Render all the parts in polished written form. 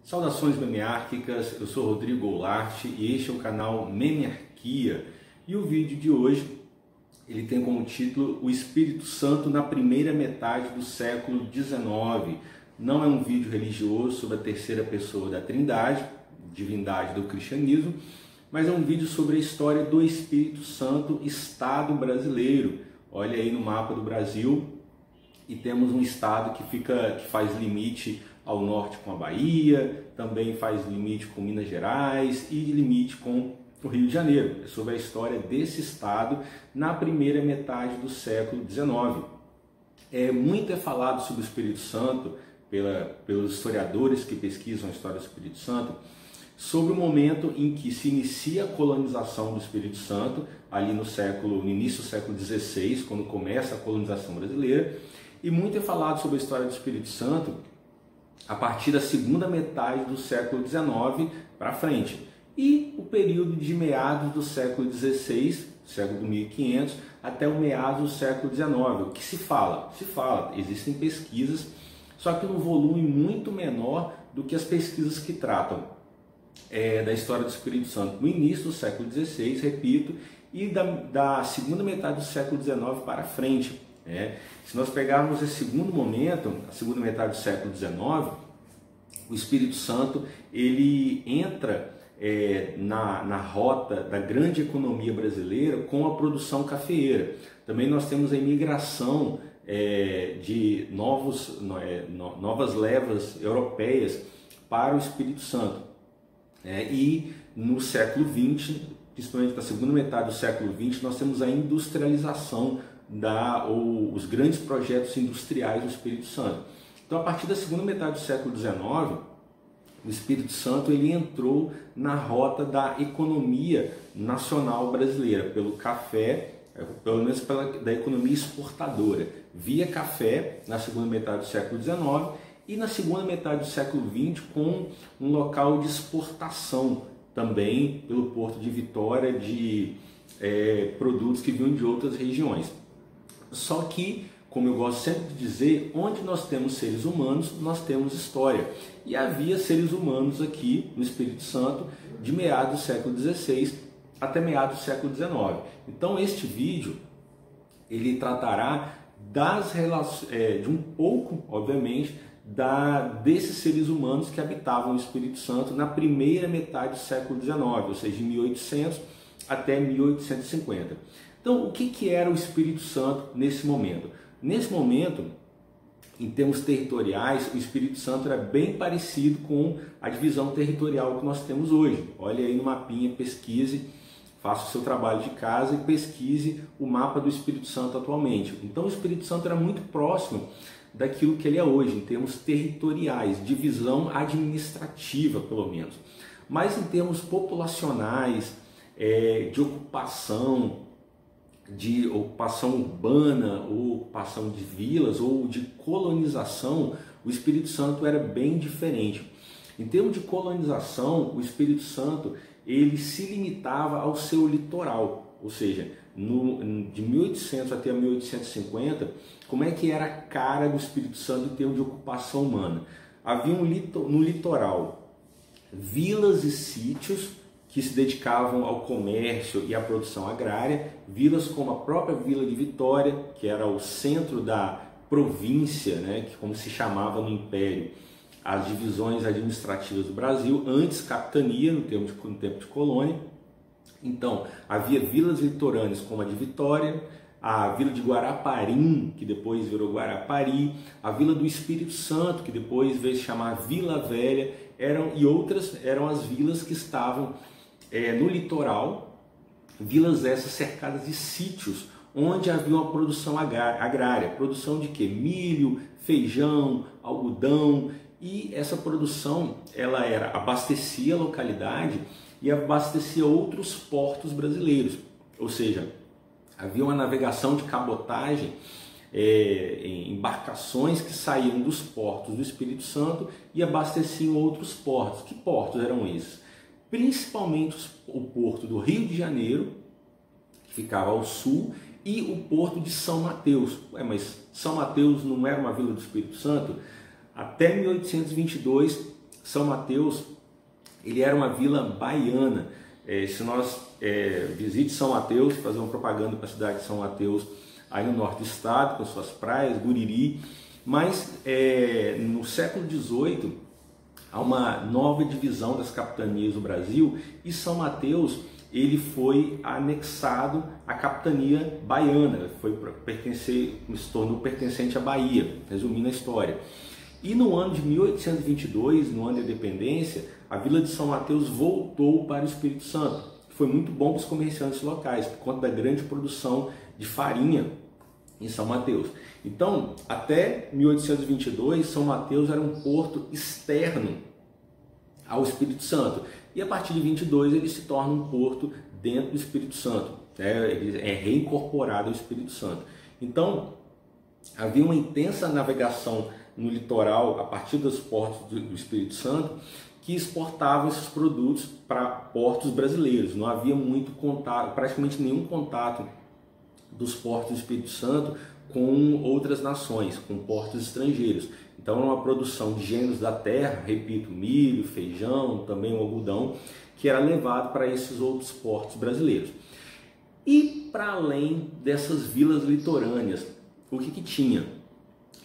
Saudações memiárquicas, eu sou Rodrigo Goulart e este é o canal Memiarquia. E o vídeo de hoje ele tem como título O Espírito Santo na primeira metade do século XIX. Não é um vídeo religioso sobre a terceira pessoa da Trindade, divindade do cristianismo, mas é um vídeo sobre a história do Espírito Santo, Estado brasileiro. Olha aí no mapa do Brasil e temos um estado que faz limite ao norte com a Bahia, também faz limite com Minas Gerais e limite com o Rio de Janeiro. É sobre a história desse estado na primeira metade do século XIX. Muito é falado sobre o Espírito Santo pelos historiadores que pesquisam a história do Espírito Santo, sobre o momento em que se inicia a colonização do Espírito Santo, ali no início do século XVI, quando começa a colonização brasileira, e muito é falado sobre a história do Espírito Santo a partir da segunda metade do século XIX para frente, e o período de meados do século XVI, século 1500, até o meados do século XIX. O que se fala? Existem pesquisas, só que num volume muito menor do que as pesquisas que tratam da história do Espírito Santo no início do século XVI, repito, e da segunda metade do século XIX para frente. Se nós pegarmos esse segundo momento, a segunda metade do século XIX, o Espírito Santo ele entra na rota da grande economia brasileira com a produção cafeeira. Também nós temos a imigração de novas levas europeias para o Espírito Santo. E no século XX, principalmente na segunda metade do século XX, nós temos a industrialização os grandes projetos industriais do Espírito Santo. Então, a partir da segunda metade do século XIX, o Espírito Santo ele entrou na rota da economia nacional brasileira, pelo café, pelo menos da economia exportadora, via café na segunda metade do século XIX e na segunda metade do século XX com um local de exportação também pelo Porto de Vitória de produtos que vinham de outras regiões. Só que, como eu gosto sempre de dizer, onde nós temos seres humanos, nós temos história. E havia seres humanos aqui no Espírito Santo de meados do século XVI até meados do século XIX. Então este vídeo ele tratará de um pouco, obviamente, desses seres humanos que habitavam o Espírito Santo na primeira metade do século XIX, ou seja, de 1800 até 1850. Então, o que era o Espírito Santo nesse momento? Nesse momento, em termos territoriais, o Espírito Santo era bem parecido com a divisão territorial que nós temos hoje. Olha aí no mapinha, pesquise, faça o seu trabalho de casa e pesquise o mapa do Espírito Santo atualmente. Então, o Espírito Santo era muito próximo daquilo que ele é hoje, em termos territoriais, divisão administrativa, pelo menos. Mas em termos populacionais, de ocupação urbana, ou ocupação de vilas, ou de colonização, o Espírito Santo era bem diferente. Em termos de colonização, o Espírito Santo ele se limitava ao seu litoral, ou seja, de 1800 até 1850, como é que era a cara do Espírito Santo em termos de ocupação humana? Havia no litoral vilas e sítios que se dedicavam ao comércio e à produção agrária, vilas como a própria Vila de Vitória, que era o centro da província, que como se chamava no Império, as divisões administrativas do Brasil, antes capitania, no tempo de colônia. Então, havia vilas litorâneas como a de Vitória, a Vila de Guaraparim, que depois virou Guarapari, a Vila do Espírito Santo, que depois veio se chamar Vila Velha, e outras eram as vilas que estavam no litoral, vilas essas cercadas de sítios, onde havia uma produção agrária, produção de quê? Milho, feijão, algodão, e essa produção ela abastecia a localidade e abastecia outros portos brasileiros, ou seja, havia uma navegação de cabotagem, embarcações que saíam dos portos do Espírito Santo e abasteciam outros portos. Que portos eram esses? Principalmente o porto do Rio de Janeiro, que ficava ao sul, e o porto de São Mateus. Mas São Mateus não era uma vila do Espírito Santo? Até 1822 São Mateus, ele era uma vila baiana. Se nós visite São Mateus, fazer uma propaganda para a cidade de São Mateus, aí no norte do estado, com suas praias, Guriri, mas no século XVIII há uma nova divisão das capitanias do Brasil e São Mateus ele foi anexado à capitania baiana, se tornou pertencente à Bahia, resumindo a história. E no ano de 1822, no ano da independência, a vila de São Mateus voltou para o Espírito Santo. Foi muito bom para os comerciantes locais, por conta da grande produção de farinha em São Mateus. Então, até 1822, São Mateus era um porto externo ao Espírito Santo. E a partir de 22 ele se torna um porto dentro do Espírito Santo. Ele é reincorporado ao Espírito Santo. Então, havia uma intensa navegação no litoral a partir dos portos do Espírito Santo que exportavam esses produtos para portos brasileiros. Não havia muito contato, praticamente nenhum contato dos portos do Espírito Santo com outras nações, com portos estrangeiros. Então era uma produção de gêneros da terra, repito, milho, feijão, também o algodão, que era levado para esses outros portos brasileiros. E para além dessas vilas litorâneas, o que tinha?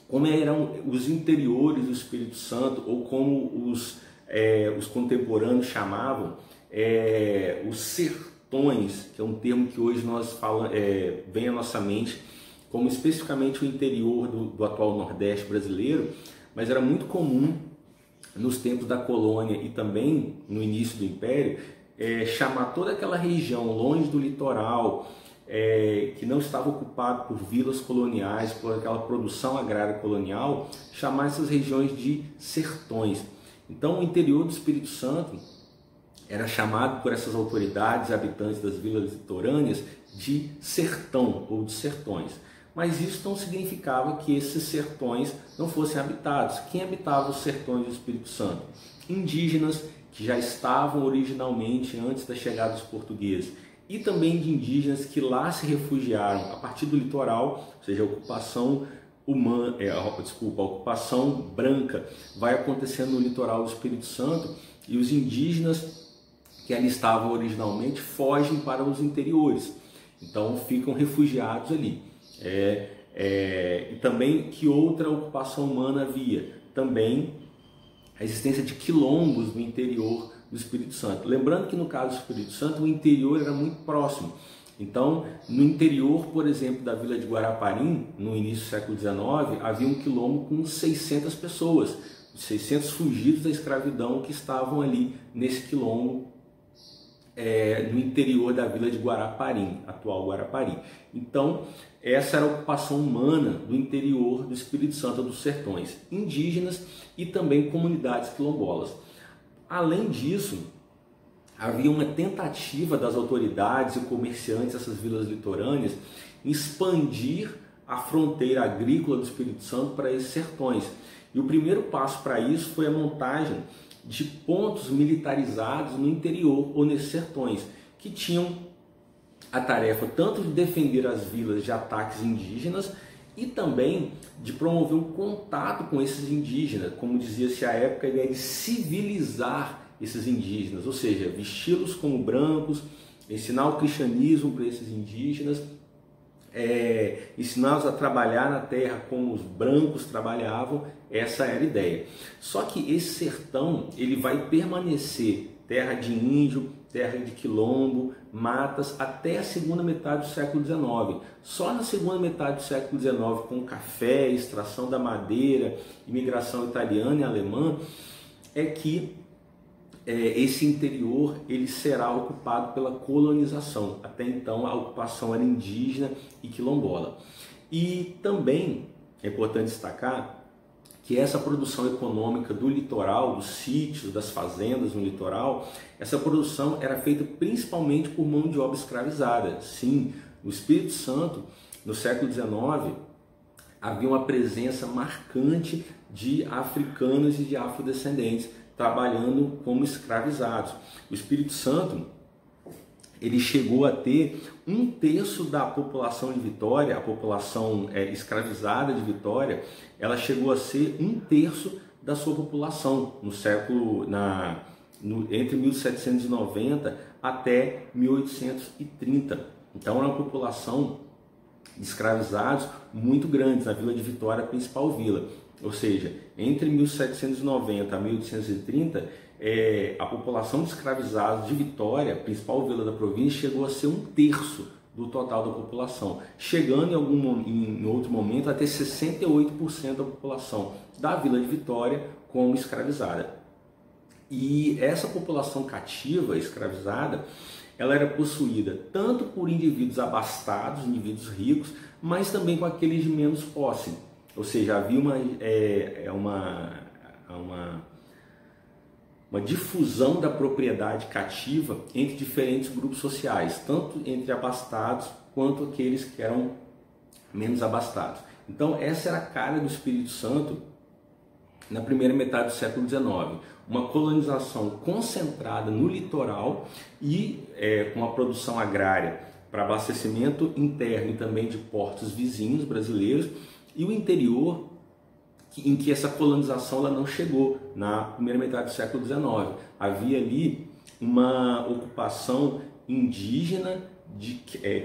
Como eram os interiores do Espírito Santo, ou como os contemporâneos chamavam, os sertões, que é um termo que hoje nós falamos, vem à nossa mente, como especificamente o interior do atual Nordeste brasileiro, mas era muito comum nos tempos da colônia e também no início do Império, chamar toda aquela região longe do litoral, que não estava ocupado por vilas coloniais, por aquela produção agrária colonial, chamar essas regiões de sertões. Então o interior do Espírito Santo era chamado por essas autoridades, habitantes das vilas litorâneas, de sertão ou de sertões. Mas isso não significava que esses sertões não fossem habitados. Quem habitava os sertões do Espírito Santo? Indígenas que já estavam originalmente antes da chegada dos portugueses, e também de indígenas que lá se refugiaram a partir do litoral, ou seja, a ocupação a ocupação branca vai acontecendo no litoral do Espírito Santo, e os indígenas que ali estavam originalmente fogem para os interiores, então ficam refugiados ali. E também que outra ocupação humana havia? Também a existência de quilombos no interior do Espírito Santo. Lembrando que no caso do Espírito Santo o interior era muito próximo. Então, no interior, por exemplo, da vila de Guaraparim, no início do século XIX, havia um quilombo com 600 pessoas, 600 fugidos da escravidão que estavam ali nesse quilombo no interior da vila de Guaraparim, atual Guaraparim. Então, essa era a ocupação humana do interior do Espírito Santo, dos sertões, indígenas e também comunidades quilombolas. Além disso, havia uma tentativa das autoridades e comerciantes dessas vilas litorâneas em expandir a fronteira agrícola do Espírito Santo para esses sertões. E o primeiro passo para isso foi a montagem de pontos militarizados no interior ou nesses sertões, que tinham a tarefa tanto de defender as vilas de ataques indígenas e também de promover um contato com esses indígenas, como dizia-se à época, de civilizar esses indígenas, ou seja, vesti-los como brancos, ensinar o cristianismo para esses indígenas, ensiná-los a trabalhar na terra como os brancos trabalhavam. Essa era a ideia. Só que esse sertão ele vai permanecer terra de índio, terra de quilombo, matas, até a segunda metade do século XIX. Só na segunda metade do século XIX, com café, extração da madeira, imigração italiana e alemã, é que esse interior ele será ocupado pela colonização. Até então a ocupação era indígena e quilombola. E também é importante destacar que essa produção econômica do litoral, dos sítios, das fazendas no litoral, essa produção era feita principalmente por mão de obra escravizada. Sim, no Espírito Santo, no século XIX, havia uma presença marcante de africanos e de afrodescendentes trabalhando como escravizados. O Espírito Santo ele chegou a ter 1/3 da população de Vitória, a população escravizada de Vitória, ela chegou a ser 1/3 da sua população entre 1790 até 1830. Então era uma população de escravizados muito grande na Vila de Vitória, a principal vila. Ou seja, entre 1790 a 1830, a população de escravizados de Vitória, principal vila da província, chegou a ser 1/3 do total da população, chegando em outro momento a ter 68% da população da Vila de Vitória como escravizada. E essa população cativa, escravizada, ela era possuída tanto por indivíduos abastados, indivíduos ricos, mas também com aqueles de menos posse. Ou seja, havia uma difusão da propriedade cativa entre diferentes grupos sociais, tanto entre abastados quanto aqueles que eram menos abastados. Então essa era a cara do Espírito Santo na primeira metade do século XIX. Uma colonização concentrada no litoral e com uma produção agrária para abastecimento interno e também de portos vizinhos brasileiros, e o interior em que essa colonização ela não chegou na primeira metade do século XIX. Havia ali uma ocupação indígena,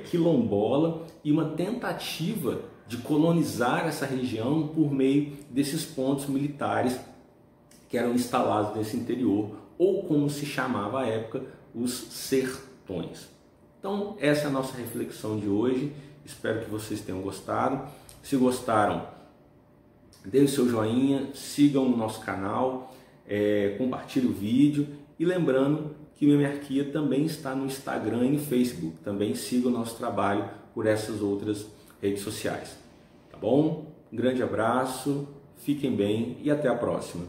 quilombola, e uma tentativa de colonizar essa região por meio desses pontos militares que eram instalados nesse interior, ou como se chamava à época, os sertões. Então essa é a nossa reflexão de hoje, espero que vocês tenham gostado. Se gostaram, dê o seu joinha, sigam o nosso canal, compartilhe o vídeo, e lembrando que o Memarquia também está no Instagram e no Facebook. Também siga o nosso trabalho por essas outras redes sociais. Tá bom? Um grande abraço, fiquem bem e até a próxima.